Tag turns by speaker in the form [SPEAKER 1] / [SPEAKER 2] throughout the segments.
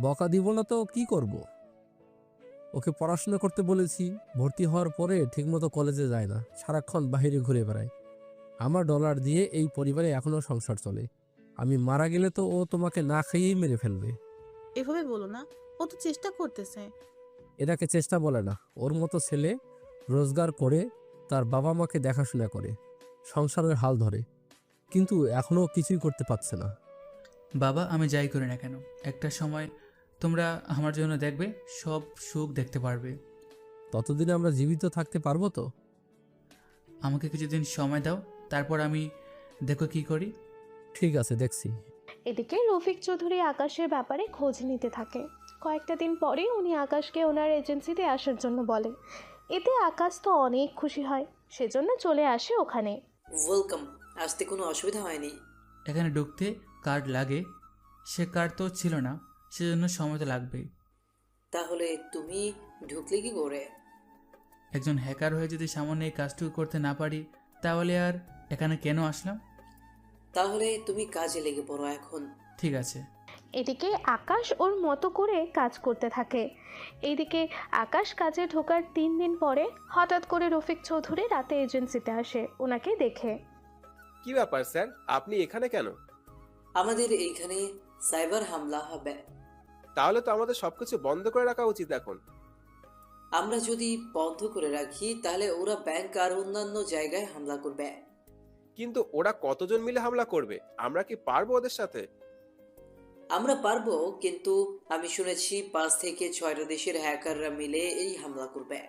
[SPEAKER 1] বকা দিব না তো কি করব? ওকে পড়াশোনা করতে বলেছি, ভর্তি হওয়ার পরে ঠিকমতো কলেজে যায় না, সারাক্ষণ বাইরে ঘুরে বেড়ায়। আমার ডলার দিয়ে এই পরিবারে এখনো সংসার চলে। আমি মারা গেলে তো ও তোমাকে না খাইয়েই মেরে ফেলবে।
[SPEAKER 2] এভাবে বলো না, ও তো চেষ্টা করতেছে।
[SPEAKER 1] এটাকে চেষ্টা বলে না। ওর মতো ছেলে রোজগার করে তার বাবা মাকে দেখাশোনা করে, সংসারের হাল ধরে, কিন্তু এখনো কিছুই করতে পারছে না।
[SPEAKER 3] বাবা, আমি যাই করি না কেন, একটা সময় তোমরা আমার জন্য দেখবে, সব সুখ দেখতে পারবে।
[SPEAKER 1] ততদিনে আমরা জীবিত থাকতে পারবো তো?
[SPEAKER 3] আমাকে কিছুদিন সময় দাও, তারপর আমি দেখো কি করি।
[SPEAKER 1] ঠিক আছে, দেখছি।
[SPEAKER 4] এদিকে রফিক চৌধুরী আকাশের ব্যাপারে খোঁজ নিতে থাকে। কয়েকটা দিন পরে উনি আকাশকে ওনার এজেন্সিতে আসার জন্য বলে। এতে আকাশ তো অনেক খুশি হয়, সেজন্য চলে আসে ওখানে।
[SPEAKER 5] ওয়েলকাম। আসতে কোনো অসুবিধা হয়নি।
[SPEAKER 3] এখানে ঢুকতে কার্ড লাগে, সে কার্ড তো ছিল না, সেজন্য সময় তো লাগবেই।
[SPEAKER 5] তাহলে তুমি ঢুকলে কি করে?
[SPEAKER 3] একজন হ্যাকার হয়ে যদি সামান্য এই কাজটুকু করতে না পারি, তাহলে আর এখানে কেন আসলাম?
[SPEAKER 5] তাহলে তুমি কাজে লেগে পড়ো এখন।
[SPEAKER 3] ঠিক আছে।
[SPEAKER 4] এদিকে আকাশ ওর মতো করে কাজ করতে থাকে। এইদিকে আকাশ কাজে ঢোকার 3 দিন পরে হঠাৎ করে রফিক চৌধুরী রাতে এজেন্সিতে আসে ওনাকে দেখে।
[SPEAKER 6] কি ব্যাপার স্যার, আপনি এখানে কেন?
[SPEAKER 5] আমাদের এইখানে সাইবার হামলা হবে।
[SPEAKER 6] তাহলে তো আমাদের সবকিছু বন্ধ করে রাখা উচিত এখন।
[SPEAKER 5] আমরা যদি বন্ধ করে রাখি তাহলে ওরা ব্যাংক আর অন্যান্য জায়গায় হামলা করবে।
[SPEAKER 6] কিন্তু ওরা কতজন মিলে হামলা করবে? আমরা কি পারবো ওদের সাথে?
[SPEAKER 5] আমরা পারবো, কিন্তু আমি শুনেছি 5 থেকে 6টা দেশের হ্যাকাররা মিলে এই হামলা করবে।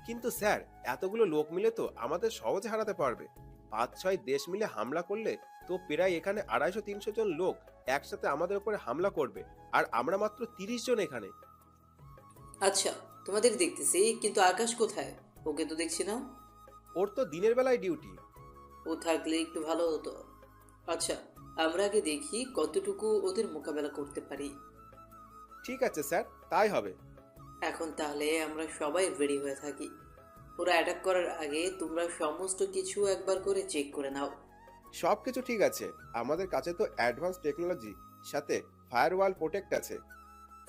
[SPEAKER 6] কিন্তু স্যার, এতগুলো লোক মিলে তো আমাদের সহজে হারাতে পারবে। 5-6 দেশ মিলে হামলা করলে তো প্রায় এখানে 250-300 জন লোক একসাথে আমাদের উপরে হামলা করবে, আর আমরা মাত্র 30 জন এখানে।
[SPEAKER 5] আচ্ছা, তোমাদের দেখতেছি, কিন্তু আকাশ কোথায়? ওকে তো দেখছি না।
[SPEAKER 6] ওর তো দিনের বেলায় ডিউটি।
[SPEAKER 5] ও থাকলে একটু ভালো হতো। আচ্ছা, আমরা আগে দেখি কতটুকু ওদের মোকাবেলা করতে পারি।
[SPEAKER 6] ঠিক আছে স্যার, তাই হবে।
[SPEAKER 5] এখন তাহলে আমরা সবাই রেডি হয়ে থাকি। ওরা অ্যাটাক করার আগে তোমরা সমস্ত কিছু একবার করে চেক করে নাও।
[SPEAKER 6] সবকিছু ঠিক আছে, আমাদের কাছে তো অ্যাডভান্স টেকনোলজি, সাথে ফায়ারওয়াল প্রোটেক্ট আছে।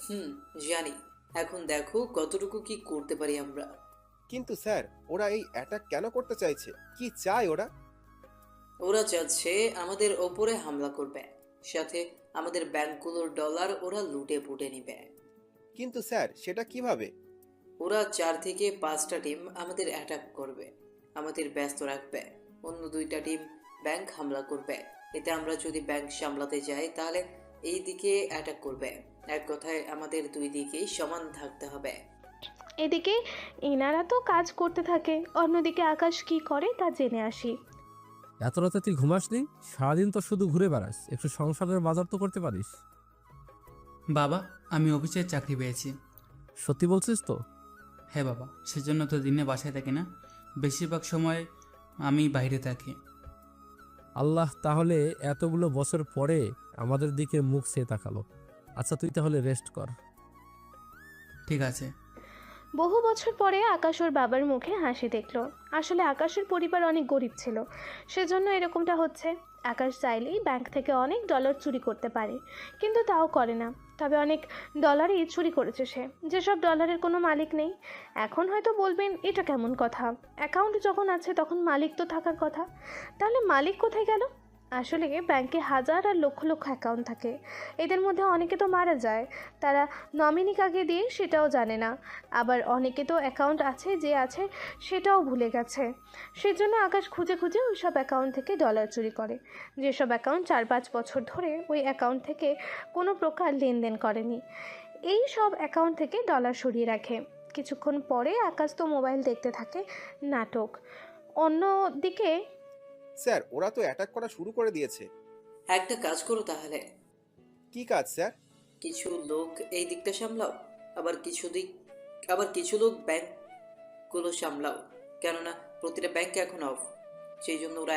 [SPEAKER 5] হুম, জানি। এখন দেখো কতটুকু কি করতে পারি আমরা।
[SPEAKER 6] কিন্তু স্যার, ওরা এই অ্যাটাক কেন করতে চাইছে? কি চায় ওরা?
[SPEAKER 5] ওরা চাচ্ছে আমাদের ওপরে হামলা করবে, সাথে আমাদের ব্যাংকগুলোর ডলার ওরা লুটে পুটে নিবে।
[SPEAKER 6] কিন্তু স্যার, সেটা কিভাবে?
[SPEAKER 5] ওরা 4 থেকে 5টা টিম আমাদের অ্যাটাক করবে, আমাদের ব্যস্ত রাখবে। অন্য 2টা টিম ব্যাংক হামলা করবে। এতে আমরা যদি ব্যাংক সামলাতে যাই তাহলে এই দিকে অ্যাটাক করবে। এক কথায় আমাদের দুই দিকেই সমান থাকতে হবে।
[SPEAKER 4] এদিকে এনারা তো কাজ করতে থাকে, অন্যদিকে আকাশ কি করে তা জেনে আসি।
[SPEAKER 1] এত রাতে তুই ঘুমাসনি? সারাদিন তো শুধু ঘুরে বেড়াস, একটু সংসারের বাজার তো করতে পারিস।
[SPEAKER 3] বাবা, আমি অফিসে চাকরি পেয়েছি।
[SPEAKER 1] সত্যি বলছিস তো?
[SPEAKER 3] হ্যাঁ বাবা, সেজন্য তো দিনে বাসায় থাকি না, বেশিরভাগ সময় আমি বাইরে থাকি।
[SPEAKER 1] আল্লাহ তাহলে এতগুলো বছর পরে আমাদের দিকে মুখ চেয়ে তাকালো। আচ্ছা, তুই তাহলে রেস্ট কর।
[SPEAKER 3] ঠিক আছে।
[SPEAKER 4] বহু বছর পরে আকাশ ওর বাবার মুখে হাসি দেখলো। আসলে আকাশের পরিবার অনেক গরিব ছিল, সেজন্য এরকমটা হচ্ছে। আকাশ চাইলেই ব্যাংক থেকে অনেক ডলার চুরি করতে পারে, কিন্তু তাও করে না। তবে অনেক ডলারই চুরি করেছে সে, যেসব ডলারের কোনো মালিক নেই। এখন হয়তো বলবেন এটা কেমন কথা, অ্যাকাউন্ট যখন আছে তখন মালিক তো থাকার কথা। তাহলে মালিক কোথায় গেল? আসলে ব্যাংকে হাজার আর লক্ষ লক্ষ অ্যাকাউন্ট থাকে, এদের মধ্যে অনেকে তো মারা যায়, তারা নমিনি কাকে দিয়ে সেটাও জানে না। আবার অনেকে তো অ্যাকাউন্ট আছে, যে আছে সেটাও ভুলে গেছে। সেজন্য আকাশ খুঁজে খুঁজে ওই সব অ্যাকাউন্ট থেকে ডলার চুরি করে, যেসব অ্যাকাউন্ট 4-5 বছর ধরে ওই অ্যাকাউন্ট থেকে কোনো প্রকার লেনদেন করেনি। এই সব অ্যাকাউন্ট থেকে ডলার সরিয়ে রাখে। কিছুক্ষণ পরে আকাশ তো মোবাইল দেখতে থাকে, নাটক। অন্যদিকে
[SPEAKER 6] স্যার, ওরা তো অ্যাটাক করা শুরু করে দিয়েছে।
[SPEAKER 5] একটা কাজ করো তাহলে,
[SPEAKER 6] কি কাজ স্যার?
[SPEAKER 5] কিছু লোক এই দিকটা সামলাও, আবার কিছু লোক ব্যাংকগুলো সামলাও। কেননা প্রতিটা ব্যাংক এখন অফ, সেই জন্য ওরা